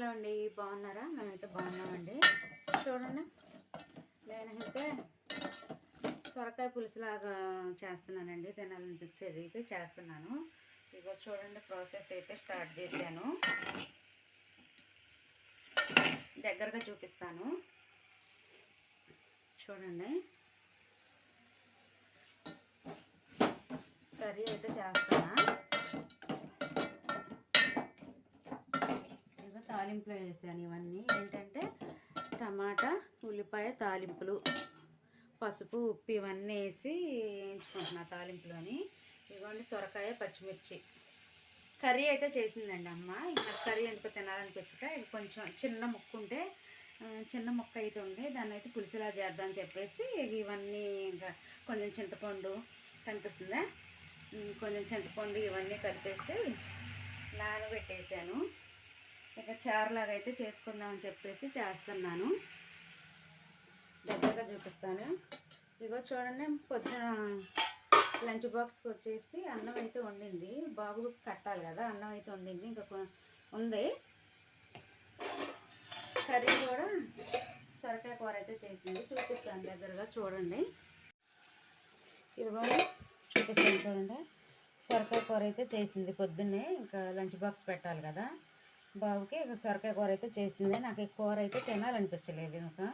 Hello అండి, బాగున్నారా? మేమైతే బాగున్నామండి. చూడండి, నేనైతే సొరకాయ పులుసులాగా చేస్తున్నానండి. తినాలనిపించేది అయితే చేస్తున్నాను. ఇగో చూడండి, ప్రాసెస్ అయితే స్టార్ట్ చేశాను. దగ్గరగా చూపిస్తాను చూడండి. కర్రీ అయితే చేస్తాను. ఇక తాలింపులో వేసాను. ఇవన్నీ ఏంటంటే టమాటా, ఉల్లిపాయ తాలింపులు, పసుపు, ఉప్పు ఇవన్నీ వేసి వేయించుకుంటున్నా తాలింపులోని. ఇదిగోండి సొరకాయ, పచ్చిమిర్చి. కర్రీ అయితే చేసిందండి అమ్మ. ఇంకా కర్రీ ఎందుకు తినాలనిపించక ఇది కొంచెం చిన్న ముక్క ఉంటే చిన్న ముక్క అయితే ఉంది, దాన్ని అయితే పులుసులా చేద్దామని చెప్పేసి ఇవన్నీ ఇంకా కొంచెం చింతపండు కనిపిస్తుందా, కొంచెం చింతపండు ఇవన్నీ కలిపేసి నానబెట్టేసాను. ఇక చారులాగా అయితే చేసుకుందామని చెప్పేసి చేస్తున్నాను. దగ్గరగా చూపిస్తాను. ఇగో చూడండి, పొద్దున లంచ్ బాక్స్కి వచ్చేసి అన్నం అయితే వండింది. బాబు కట్టాలి కదా, అన్నం అయితే వండింది. ఇంకా ఉంది కర్రీ కూడా. సొరకాయ కూర అయితే చేసింది, చూపిస్తాను దగ్గరగా చూడండి. ఇదిగోండి చూపిస్తాను చూడండి. సొరకాయ కూర అయితే చేసింది పొద్దున్నే. ఇంకా లంచ్ బాక్స్ పెట్టాలి కదా బాబుకి. ఇక సొరకాయ కూర అయితే చేసింది. నాకు ఈ కూర అయితే తినాలనిపించలేదు. ఇంకా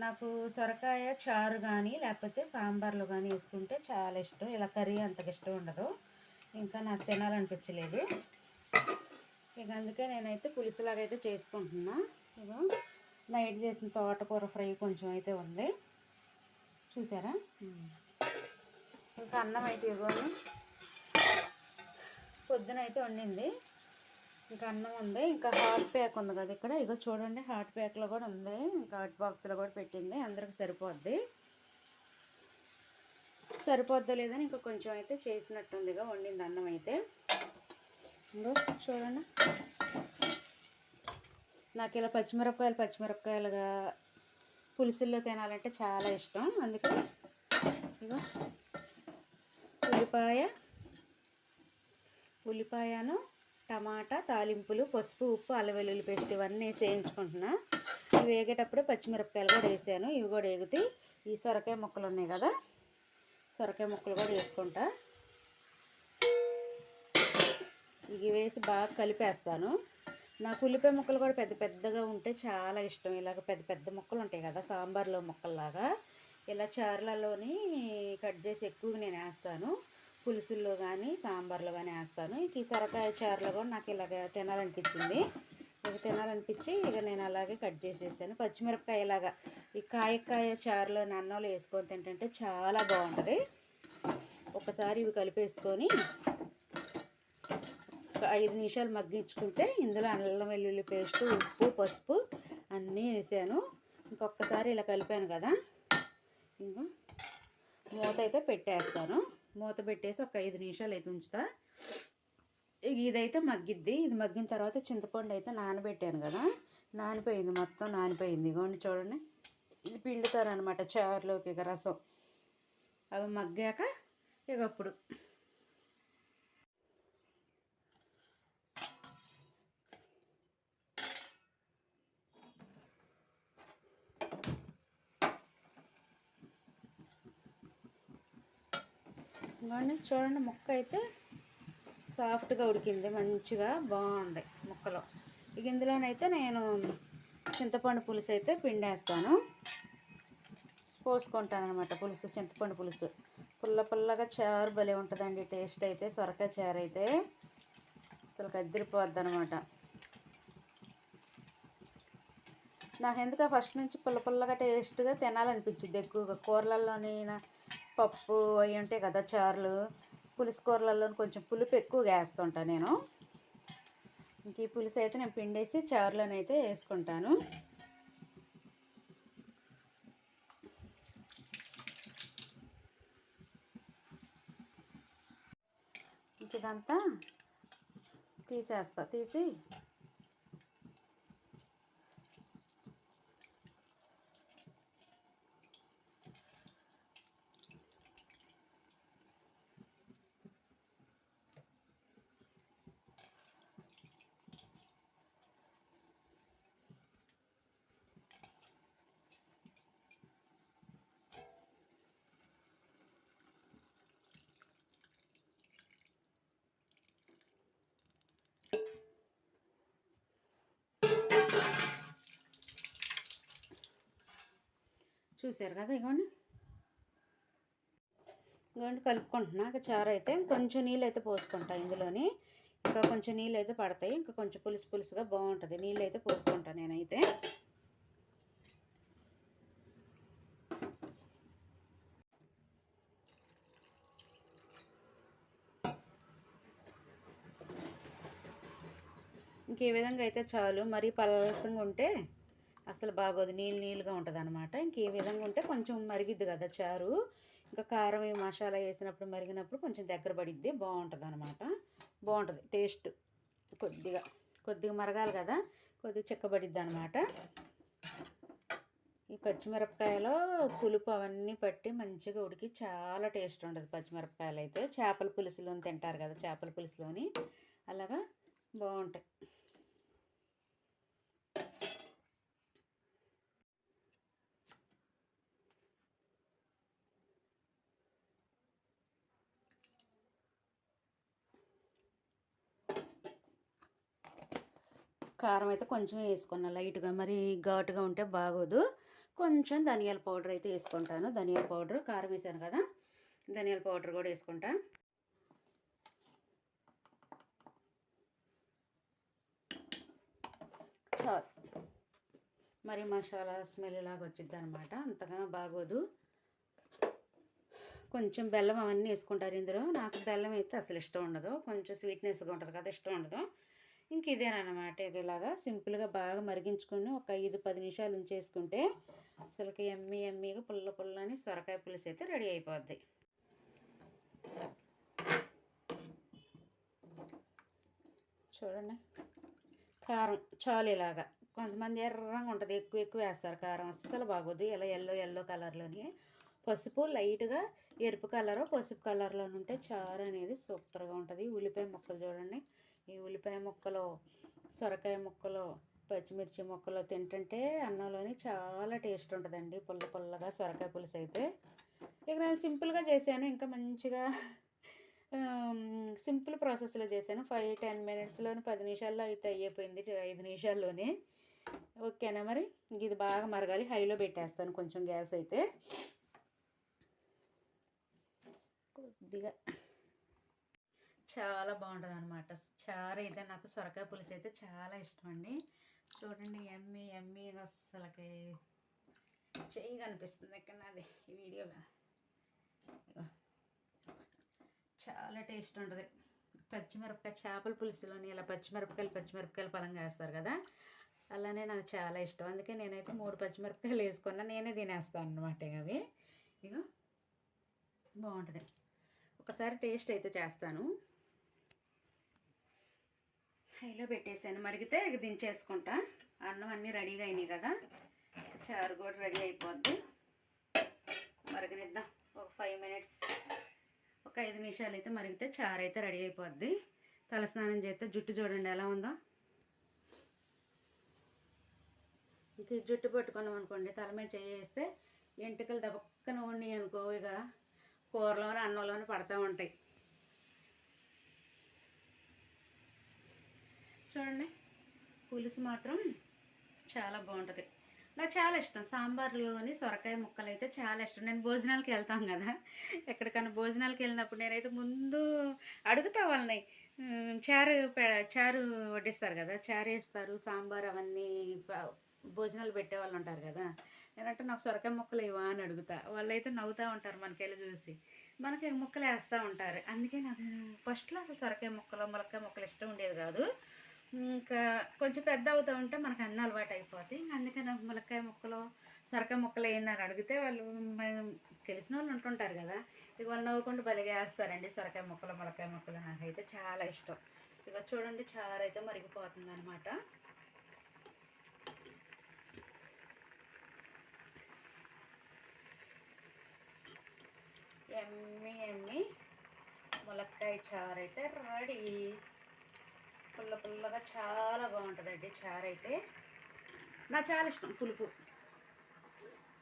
నాకు సొరకాయ చారు కానీ లేకపోతే సాంబార్లో కానీ వేసుకుంటే చాలా ఇష్టం. ఇలా కర్రీ అంతగా ఇష్టం ఉండదు. ఇంకా నాకు తినాలనిపించలేదు. ఇక అందుకే నేనైతే పులుసులాగా అయితే చేసుకుంటున్నా. ఇక నైట్ చేసిన తోటకూర ఫ్రై కొంచెం అయితే ఉంది, చూసారా. ఇంకా అన్నం అయితే ఇవ్వను, పొద్దున అయితే వండింది. ఇంకా అన్నం ఉంది. ఇంకా హాట్ ప్యాక్ ఉంది కదా ఇక్కడ. ఇగో చూడండి, హాట్ ప్యాక్లో కూడా ఉంది. ఇంకా హాట్ బాక్స్లో కూడా పెట్టింది. అందరికి సరిపోద్ది. సరిపోద్దా లేదని ఇంకా కొంచెం అయితే చేసినట్టుందిగా వండింది అన్నం అయితే. ఇంకో చూడండి, నాకు ఇలా పచ్చిమిరపకాయలుగా పులుసుల్లో తినాలంటే చాలా ఇష్టం. అందుకే ఇగో ఉల్లిపాయను టమాటా తాలింపులు, పసుపు, ఉప్పు, అల్లం వెల్లుల్లి పేస్ట్ ఇవన్నీ వేసి వేయించుకుంటున్నా. ఇవి వేగేటప్పుడు పచ్చిమిరపకాయలు కూడా వేసాను. ఇవి కూడా వేగుతాయి. ఈ సొరకాయ ముక్కలు ఉన్నాయి కదా, సొరకాయ ముక్కలు కూడా వేసుకుంటా. ఇవి వేసి బాగా కలిపేస్తాను. నాకు ఉల్లిపాయ ముక్కలు కూడా పెద్ద పెద్దగా ఉంటే చాలా ఇష్టం. ఇలాగ పెద్ద పెద్ద ముక్కలు ఉంటాయి కదా సాంబార్లో ముక్కల్లాగా, ఇలా చారులలోని కట్ చేసి ఎక్కువగా నేను వేస్తాను. పులుసుల్లో కానీ సాంబార్లో కానీ వేస్తాను. ఈ సొరకాయ చారులో కూడా నాకు ఇలాగ తినాలనిపించింది. ఇక తినాలనిపించి ఇక నేను అలాగే కట్ చేసేసాను. పచ్చిమిరపకాయ ఇలాగా ఈ కాయ చారులో అన్నంలో వేసుకొని తింటుంటే చాలా బాగుంటుంది. ఒకసారి ఇవి కలిపేసుకొని ఒక 5 నిమిషాలు మగ్గించుకుంటే ఇందులో అల్లం వెల్లుల్లి పేస్ట్, ఉప్పు, పసుపు అన్నీ వేసాను. ఇంకొకసారి ఇలా కలిపాను కదా, ఇంకా మూత అయితే పెట్టేస్తాను. మూత పెట్టేసి ఒక 5 నిమిషాలు అయితే ఉంచుతా. ఇదైతే మగ్గిద్ది. ఇది మగ్గిన తర్వాత చింతపండు అయితే నానబెట్టాను కదా, నానిపోయింది, మొత్తం నానిపోయింది. ఇగోండి చూడండి, ఇది పిండుతారనమాట చారులోకి. ఇక రసం అవి మగ్గాక ఇక అప్పుడు చూడండి, ముక్క అయితే సాఫ్ట్గా ఉడికింది, మంచిగా బాగుంది ముక్కలు. ఇక ఇందులోనైతే నేను చింతపండు పులుసు అయితే పిండేస్తాను, పోసుకుంటాను అనమాట. పులుసు, చింతపండు పులుసు పుల్లగా చారు భలే ఉంటుందండి టేస్ట్ అయితే. సొరకాయ చారు అయితే అసలు కదిరిపోద్ది అనమాట. నాకు ఎందుకు ఫస్ట్ నుంచి పుల్లగా టేస్ట్గా తినాలనిపించింది. ఎక్కువగా కూరలలోని పప్పు అవి ఉంటాయి కదా చారులు, పులుసు కూరలలో కొంచెం పులుపు ఎక్కువగా వేస్తుంటాను నేను. ఇంక ఈ పులుసు అయితే నేను పిండేసి చారులోనైతే వేసుకుంటాను. ఇంక ఇదంతా తీసి చూసారు కదా, ఇగోండి ఇగోండి కలుపుకుంటున్నా. చారు అయితే కొంచెం నీళ్ళు అయితే పోసుకుంటా ఇందులోని, ఇంకా కొంచెం నీళ్ళు అయితే పడతాయి, ఇంకా కొంచెం పులుసు పులుసుగా బాగుంటుంది. నీళ్ళు అయితే పోసుకుంటాను నేనైతే. ఇంకే విధంగా అయితే చాలు. మరీ పలసంగా ఉంటే అసలు బాగోదు, నీళ్ళు నీళ్ళుగా ఉంటుంది అనమాట. ఇంకే విధంగా ఉంటే కొంచెం మరిగిద్ది కదా చారు, ఇంకా కారం మసాలా వేసినప్పుడు మరిగినప్పుడు కొంచెం దగ్గర పడిద్ది, బాగుంటుంది అనమాట. బాగుంటుంది టేస్ట్. కొద్దిగా కొద్దిగా మరగాలి కదా, కొద్దిగా చిక్కబడిద్ది అనమాట. ఈ పచ్చిమిరపకాయలో పులుపు అవన్నీ పట్టి మంచిగా ఉడికి చాలా టేస్ట్ ఉంటుంది. పచ్చిమిరపకాయలు అయితే చేపల పులుసులోని తింటారు కదా, చేపల పులుసులోని అలాగా బాగుంటాయి. కారం అయితే కొంచెం వేసుకున్నా లైట్గా, మరి ఘాటుగా ఉంటే బాగోదు. కొంచెం ధనియాల పౌడర్ అయితే వేసుకుంటాను. ధనియాల పౌడర్, కారం వేసాను కదా, ధనియాల పౌడర్ కూడా వేసుకుంటా. చాలు, మరి మసాలా స్మెల్ లాగా వచ్చిద్ది అనమాట, అంతగా బాగోదు. కొంచెం బెల్లం అవన్నీ వేసుకుంటారు ఇందులో. నాకు బెల్లం అయితే అసలు ఇష్టం ఉండదు, కొంచెం స్వీట్నెస్గా ఉంటుంది కదా, ఇష్టం ఉండదు. ఇంక ఇదేనమాట. ఇలాగా సింపుల్గా బాగా మరిగించుకొని ఒక 5-10 నిమిషాలు ఉంచేసుకుంటే అసలుకి ఎమ్మీ ఎమ్మీగా పుల్ల పుల్లని సొరకాయ పులుసు అయితే రెడీ అయిపోద్ది. చూడండి, కారం చాలు ఇలాగా. కొంతమంది ఎర్రగా ఉంటుంది, ఎక్కువ ఎక్కువ వేస్తారు కారం, అస్సలు బాగోదు. ఇలా ఎల్లో కలర్లోని, పసుపు లైట్గా ఎరుపు కలరు పసుపు కలర్లో ఉంటే చారు అనేది సూపర్గా ఉంటుంది. ఉల్లిపాయ ముక్కలు చూడండి, ఈ ఉల్లిపాయ ముక్కలు, సొరకాయ ముక్కలు, పచ్చిమిర్చి ముక్కలు తింటుంటే అన్నంలోని చాలా టేస్ట్ ఉంటుందండి, పుల్ల పుల్లగా సొరకాయ పులుసు అయితే. ఇక నేను సింపుల్గా చేశాను, ఇంకా మంచిగా సింపుల్ ప్రాసెస్లో చేశాను. 5-10 మినిట్స్లోని 10 నిమిషాల్లో అయితే అయిపోయింది, 5 నిమిషాల్లోనే. ఓకేనా, మరి ఇది బాగా మరగాలి. హైలో పెట్టేస్తాను కొంచెం గ్యాస్ అయితే. కొద్దిగా చాలా బాగుంటుంది అనమాట చారు అయితే. నాకు సొరకాయ పులుసు అయితే చాలా ఇష్టం అండి. చూడండి, ఎమ్మీ ఎమ్మీ అస్సలకి చెయ్యి కనిపిస్తుంది ఇక్కడ నాది ఈ వీడియో. చాలా టేస్ట్ ఉంటుంది. పచ్చిమిరపకాయ చేపల పులుసులోని ఇలా పచ్చిమిరపకాయలు పలంగా వేస్తారు కదా, అలానే నాకు చాలా ఇష్టం. అందుకే నేనైతే 3 పచ్చిమిరపకాయలు వేసుకున్నా, నేనే తినేస్తాను అనమాట. అవి ఇక బాగుంటుంది. ఒకసారి టేస్ట్ అయితే చేస్తాను. హైలో పెట్టేసాను, మరిగితే ఇక దించేసుకుంటా. అన్నం అన్నీ రెడీగా అయినాయి కదా, చారు కూడా రెడీ అయిపోద్ది. మరగనిద్దాం ఒక 5 మినిట్స్, ఒక 5 నిమిషాలు అయితే మరిగితే చారు అయితే రెడీ అయిపోద్ది. తలస్నానం చేస్తే జుట్టు చూడండి ఎలా ఉందో. ఇంక జుట్టు పట్టుకున్నాం అనుకోండి, తల మీద చేస్తే ఎంటుకలు దబక్కన ఉన్నాయి అనుకో, ఇక కూరలోనే అన్నంలోనే పడుతూ ఉంటాయి. చూడండి, పులుసు మాత్రం చాలా బాగుంటుంది. నాకు చాలా ఇష్టం. సాంబార్లోని సొరకాయ ముక్కలు అయితే చాలా ఇష్టం. నేను భోజనాలకి వెళ్తాను కదా, ఎక్కడికన్నా భోజనాలకి వెళ్ళినప్పుడు నేనైతే ముందు అడుగుతా వాళ్ళని, చారు వడ్డిస్తారు కదా, చారు వేస్తారు, సాంబార్ అవన్నీ భోజనాలు పెట్టే వాళ్ళు ఉంటారు కదా. నేనంటే నాకు సొరకాయ ముక్కలు ఇవా అని అడుగుతా, వాళ్ళైతే నవ్వుతూ ఉంటారు మనకెళ్ళి చూసి, మనకి ముక్కలు వేస్తూ ఉంటారు. అందుకే నాకు ఫస్ట్లో అసలు సొరకాయ ముక్కలు ములక్కాయ ముక్కలు ఇష్టం ఉండేది కాదు. ఇంకా కొంచెం పెద్ద అవుతూ ఉంటే మనకు అన్నీ అలవాటు అయిపోతాయి. అందుకని నాకు ములక్కాయ ముక్కలు సొరకాయ ముక్కలు ఏంటని అడిగితే వాళ్ళు తెలిసిన వాళ్ళు ఉంటుంటారు కదా, ఇక వాళ్ళు నవ్వుకుంటూ బలిగా వేస్తారండి సొరకాయ ముక్కలు ములక్కాయ ముక్కలు. నాకైతే చాలా ఇష్టం. ఇక చూడండి, చారు అయితే మరిగిపోతుంది అనమాట. ఎమ్మి ఎమ్మి ములక్కాయ చారు అయితే రెడీ. పుల్లగా చాలా బాగుంటుందండి చారు అయితే. నాకు చాలా ఇష్టం పులుపు.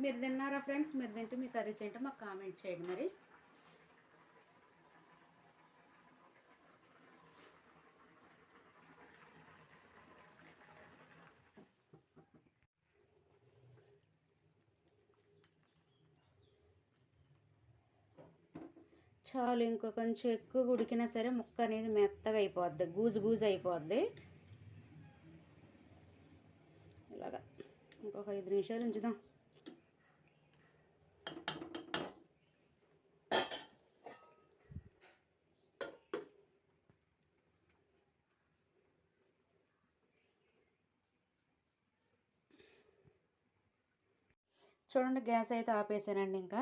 మీరు తిన్నారా ఫ్రెండ్స్? మీరు తింటే మీ కర్రీస్ ఏంటో మాకు కామెంట్ చేయండి మరి. చాలు, ఇంకో కొంచెం ఎక్కువ ఉడికినా సరే ముక్క అనేది మెత్తగా అయిపోద్ది, గూజు గూజు అయిపోద్ది. ఇలాగా ఇంకొక 5 నిమిషాలు ఉంచుదాం. చూడండి, గ్యాస్ అయితే ఆపేసానండి. ఇంకా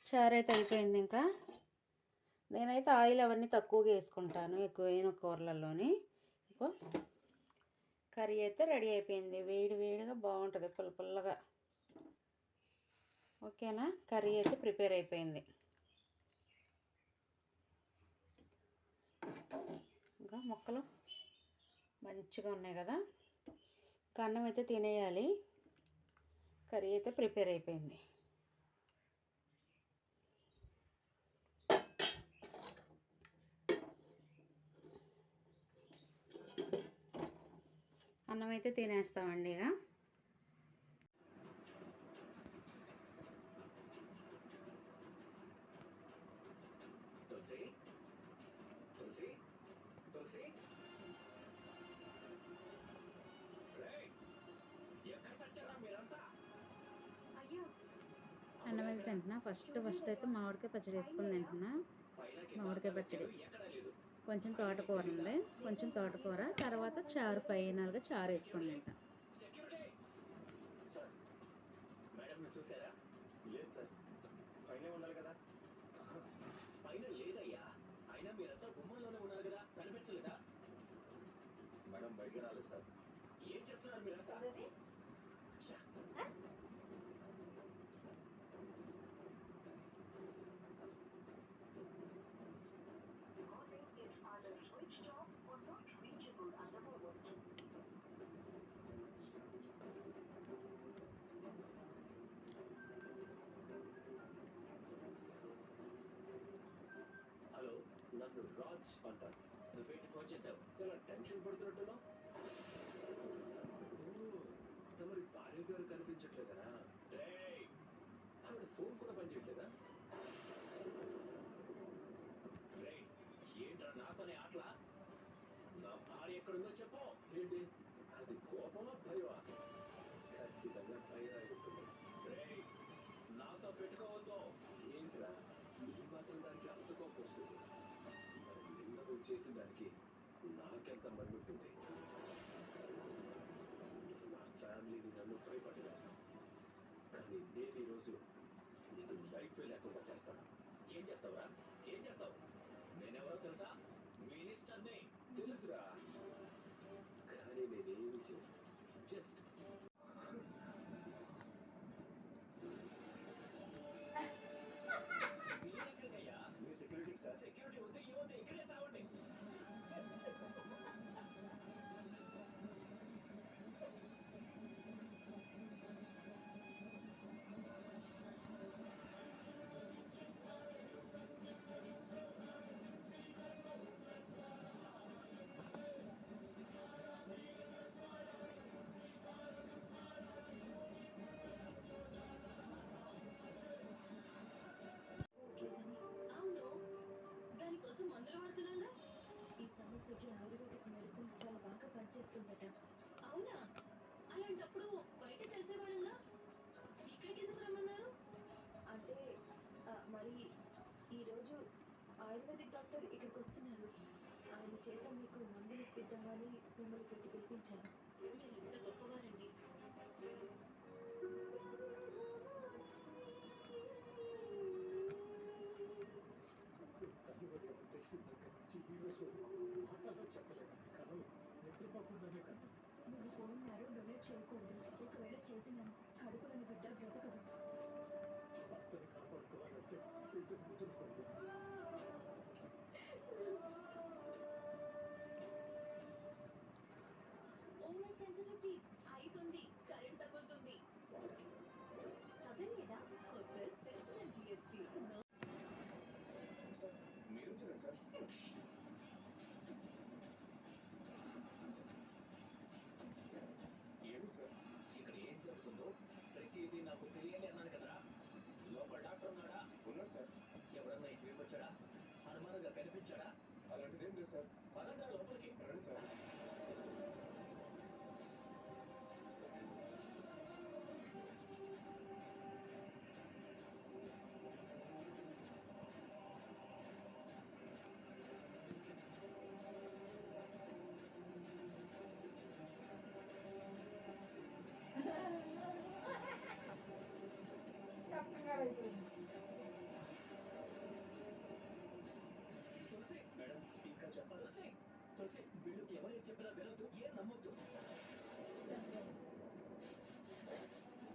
చారు అయితే అయిపోయింది. ఇంకా నేనైతే ఆయిల్ అవన్నీ తక్కువగా వేసుకుంటాను, ఎక్కువైన కూరలలోని. ఇంకో కర్రీ అయితే రెడీ అయిపోయింది. వేడి వేడిగా బాగుంటుంది, పుల్ల పుల్లగా. ఓకేనా, కర్రీ అయితే ప్రిపేర్ అయిపోయింది. ఇంకా ముక్కలు మంచిగా ఉన్నాయి కదా, అన్నం అయితే తినేయాలి. కర్రీ అయితే ప్రిపేర్ అయిపోయింది. అన్నం అయితే తినేస్తామండి. ఇక అన్నం అయితే తింటున్నా. ఫస్ట్ అయితే మామిడికాయ పచ్చడి వేసుకొని తింటున్నా. మామిడికాయ పచ్చడి, కొంచెం తోటకూర ఉంది, కొంచెం తోటకూర, తర్వాత చారు, ఫైనల్గా చారు వేసుకొని తింటా. నన్ను రాజ్ అంటారు. నువ్వేంటి ఫోన్ చేసావు? చాలా టెన్షన్ పడుతున్నట్టున్నావు. తమరి భార్య గారు కనిపించట్లేదా? ఆవిడ ఫోన్ కూడా పనిచేయట్లేదా? ఏంట్రా నాతోనే ఆటలా? నా భార్య ఎక్కడుందో చెప్పు. ఏంటి అది, కోపమా భయమా? ఖచ్చితంగా భయం ఉంటుంది. నాతో పెట్టుకోవద్దు. ఏంట్రా ఈ మాత్రం దానికి అంత కోపం వస్తుంది? నువ్వు చేసిన దానికి నాకెంత మండుతుంది. నా ఫ్యామిలీని నన్ను భయపడ్డాను, కానీ నేను ఈరోజు నీకు లైఫ్ లేకుండా చేస్తాను. ఏం చేస్తావురా? ఏం చేస్తావు? నేనెవరో తెలుసా? మినిస్టర్ని. తెలుసురా, కానీ నేనేమి చేయను. జస్ట్ మీ సెక్యూరిటీ సార్. సెక్యూరిటీ వద్ద ఈ వద్ద ఇక్కడే తావండి. అవునా? అలాంటప్పుడు బయట తెలిసేవాళ్ళంగా ఇక్కడికి ఎందుకు రమ్మన్నారు? అంటే మరి ఈరోజు ఆయుర్వేదిక్ డాక్టర్ ఇక్కడికి వస్తున్నారు. ఆయన చేత మీకు మందులు ఇప్పిద్దామని మిమ్మల్ని ఇక్కడికి పిలిపించాను. మీరు ఇంత గొప్పవారండి. నువ్వు బోన్ మ్యారో డొనేట్ చేయకూడదు. ఒకవేళ చేసిన కడుపులోని బిడ్డ బ్రతకదు. ఓవర్ సెన్సిటివిటీ, ఐస్ ఉంది, కరెంట్ తగులుతుంది. తగలేదా? కొత్త సెన్సిటివ్ డిఎస్పీ. మీరు సార్. ఏమి సార్, ఇక్కడ ఏం జరుగుతుందో ప్రతిదీ నాకు తెలియాలి అన్నాను కదా. లోపల ఎవరు సార్? ఎవరన్నా ఇటువైపు వచ్చాడా? అనుమానంగా కనిపించాడా? అలాంటిదేం లేదు సార్. పదంగా లోపలికి రండి సార్. తులసి మేడం ఇంకా చెప్పాలి. తులసి వీళ్ళు ఎవరైనా చెప్పినా వినొద్దు, ఏం నమ్మొద్దు.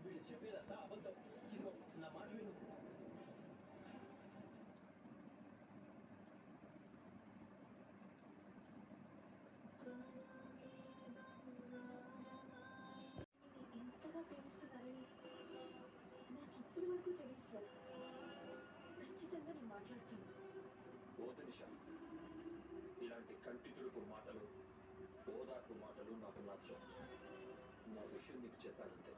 వీళ్ళు చెప్పేదంతా అబద్ధం. ఇదిగో నా మాట విను. నేను ఇంతగా ప్రేమిస్తున్నారని నాకు ఇప్పటి వరకు తెలియదు సార్. ఖచ్చితంగా నేను మాట్లాడతాను. ఓత నిషా, ఇలాంటి కంటి తుడుపు మాటలు, ఓదార్పు మాటలు నాకు నచ్చవు. నా విషయం నీకు చెప్పానంతే.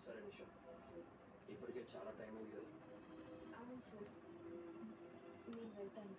సరే నిషా, ఇప్పటికే చాలా టైం అయింది కదా. అవును సార్, నేను వెళ్తాను.